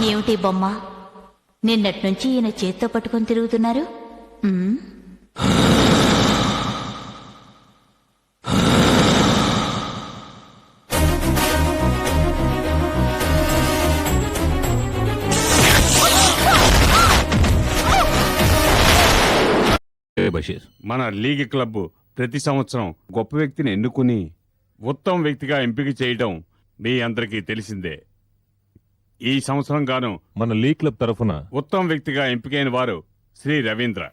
ఏమిటి బొమ్మ? నిన్నటి నుంచి ఈయన చేత్తో పట్టుకొని తిరుగుతున్నారు. మన లీగ్ క్లబ్ ప్రతి సంవత్సరం గొప్ప వ్యక్తిని ఎన్నుకుని ఉత్తమ వ్యక్తిగా ఎంపిక చేయడం మీ అందరికీ తెలిసిందే. ఈ సంవత్సరం గాను మన లీగ్ క్లబ్ తరఫున ఉత్తమ వ్యక్తిగా ఎంపికైన వారు శ్రీ రవీంద్ర.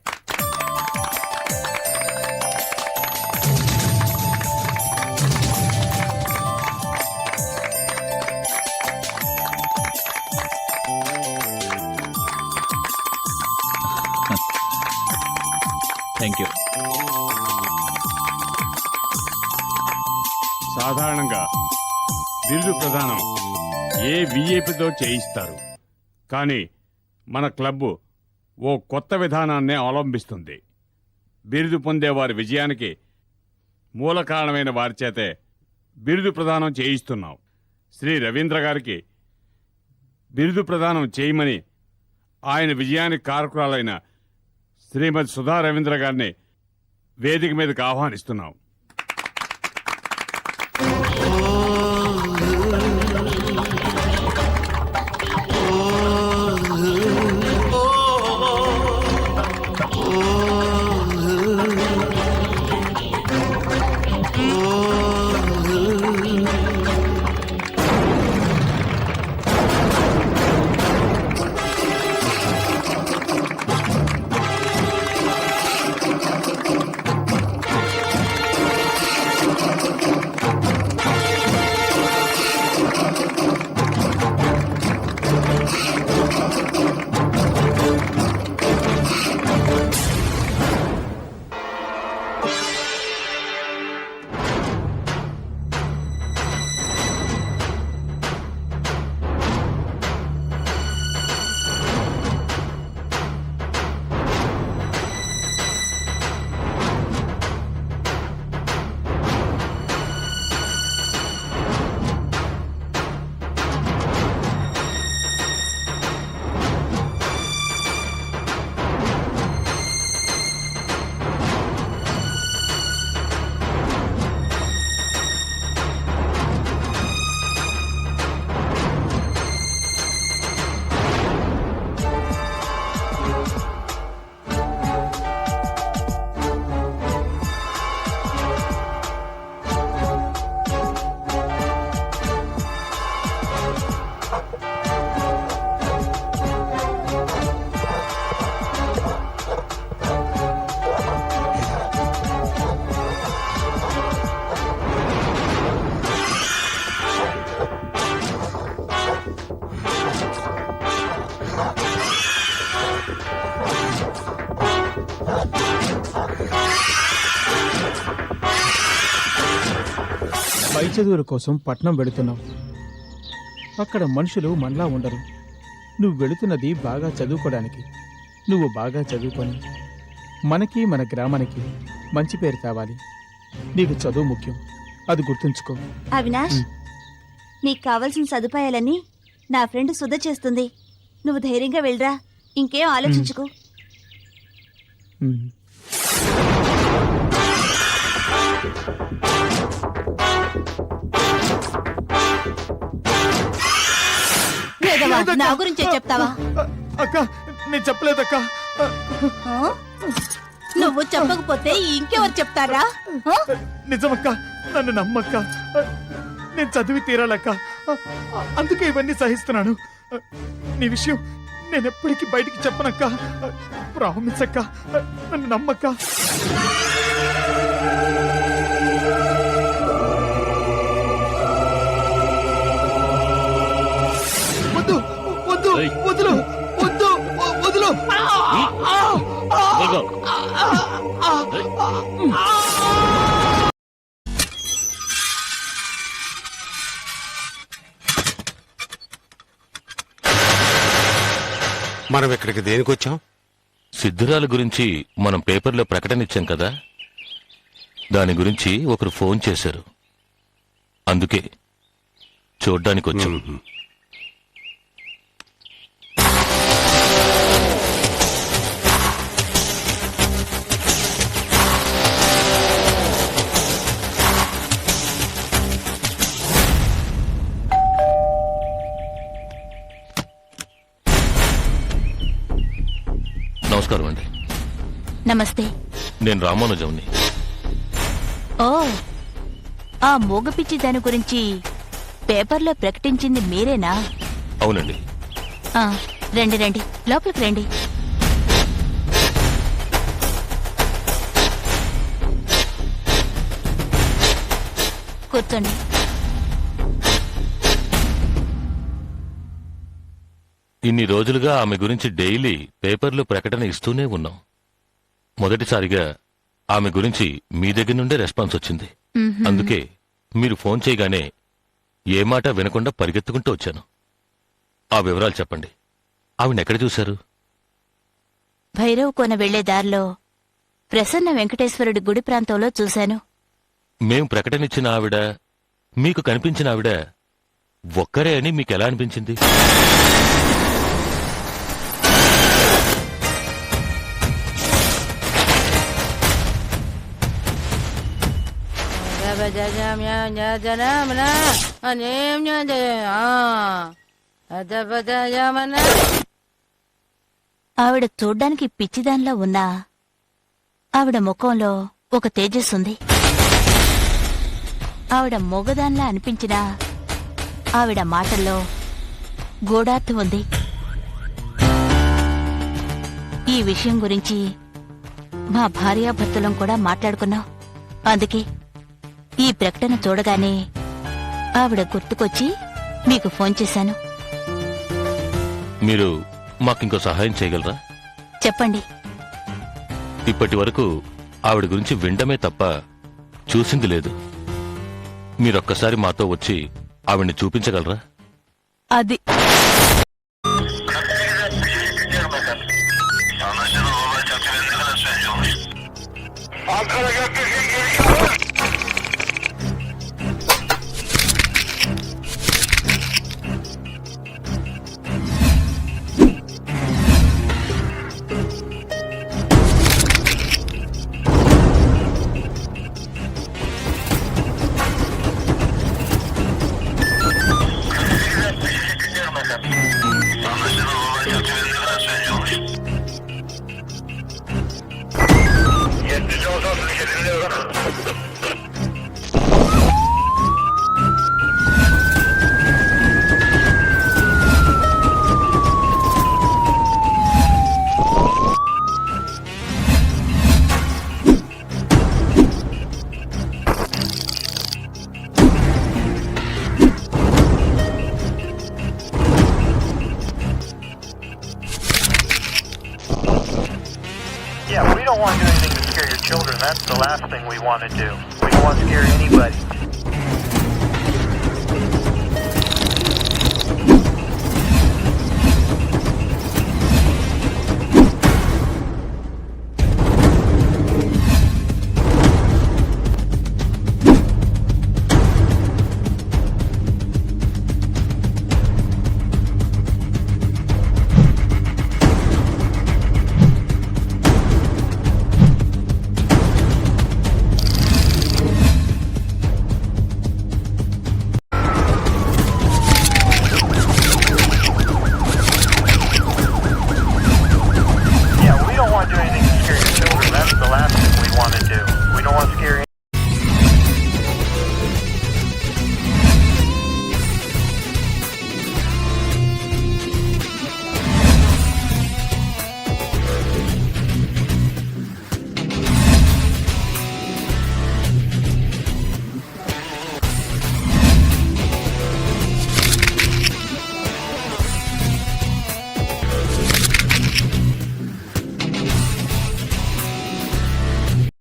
Thank you. సాధారణంగా బిరుదు ప్రదానం ఏ విఐపితో చేయిస్తారు, కానీ మన క్లబ్ ఓ కొత్త విధానాన్నే అవలంబిస్తుంది. బిరుదు పొందే వారి విజయానికి మూల కారణమైన వారి చేతే బిరుదు ప్రదానం చేయిస్తున్నాం. శ్రీ రవీంద్ర గారికి బిరుదు ప్రదానం చేయమని ఆయన విజయానికి కారకురాలైన శ్రీమతి సుధా రవీంద్ర గారిని వేదిక మీదకి ఆహ్వానిస్తున్నాం. పై చదువుల కోసం పట్నం వెళుతున్నావు. అక్కడ మనుషులు మనలా ఉండరు. నువ్వు వెళుతున్నది బాగా చదువుకోవడానికి. నువ్వు బాగా చదువుకొని మనకి మన గ్రామానికి మంచి పేరు కావాలి. నీకు చదువు ముఖ్యం, అది గుర్తుంచుకో. అవినాష్, నీకు కావలసిన సదుపాయాలన్నీ నా ఫ్రెండ్ సుధ చేస్తుంది. నువ్వు ధైర్యంగా వెళ్ళరా, ఇంకేం ఆలోచించుకో. నా గురించే చెప్తావా? అక్క, నేను చెప్పలేదక్క. నువ్వు చెప్పకపోతే ఇంకెవరు చెప్తారా? నిజమక్క, నన్ను నమ్మక్క. నేను చదివి తీరాలక్క, అందుకే ఇవన్నీ సహిస్తున్నాను. నీ విషయం నేను ఎప్పటికీ బయటికి చెప్పనక్క. ప్రామిస్ అక్క, నన్ను నమ్మక్క. వద్దు వద్దు వదులు వద్దు వదులు. మనం ఇక్కడికి దేనికి వచ్చాం? సిద్ధురాల గురించి మనం పేపర్లో ప్రకటన ఇచ్చాం కదా, దాని గురించి ఒకరు ఫోన్ చేశారు. అందుకే చూడ్డానికి వచ్చాం. నమస్కారం అండి. నమస్తే. నేను రామానుజంని. ఓ, ఆ మూగపిచ్చి దాని గురించి పేపర్లో ప్రకటించింది మీరేనా? అవునండి. ఆ, రండి రండి, లోపలికి రండి. కూర్చోండి. ఇన్ని రోజులుగా ఆమె గురించి డైలీ పేపర్లో ప్రకటన ఇస్తూనే ఉన్నాం. మొదటిసారిగా ఆమె గురించి మీ దగ్గర నుండే రెస్పాన్స్ వచ్చింది. అందుకే మీరు ఫోన్ చేయగానే ఏ మాట వినకుండా పరిగెత్తుకుంటూ వచ్చాను. ఆ వివరాలు చెప్పండి. ఆవిడెక్కడ చూశారు? భైరవ్ కోన వెళ్లే దారిలో ప్రసన్న వెంకటేశ్వరుడి గుడి ప్రాంతంలో చూశాను. మేం ప్రకటనిచ్చిన ఆవిడ, మీకు కనిపించిన ఆవిడ ఒక్కరే అని మీకెలా అనిపించింది? ఆవిడ చూడ్డానికి పిచ్చిదాన్లా ఉన్నా ఆవిడ ముఖంలో ఒక తేజస్సుంది. ఆవిడ మొగదాన్లా అనిపించినా ఆవిడ మాటల్లో గూఢార్థం ఉంది. ఈ విషయం గురించి మా భార్యాభర్తలం కూడా మాట్లాడుకున్నాం. అందుకే ఈ ప్రకటన చూడగానే ఆవిడ గుర్తుకొచ్చి మీకు ఫోన్ చేశాను. మీరు మాకింకో సహాయం చేయగలరా? చెప్పండి. ఇప్పటి వరకు ఆవిడ గురించి వినడమే తప్ప చూసింది లేదు. మీరొక్కసారి మాతో వచ్చి ఆవిడ్ని చూపించగలరా? అది Yeah, we don't want to do anything to scare your children. That's the last thing we want to do. We don't want to scare anybody.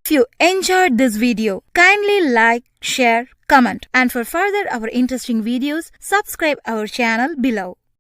If you enjoyed this video, kindly like, share, comment, and for further our interesting videos, subscribe our channel below.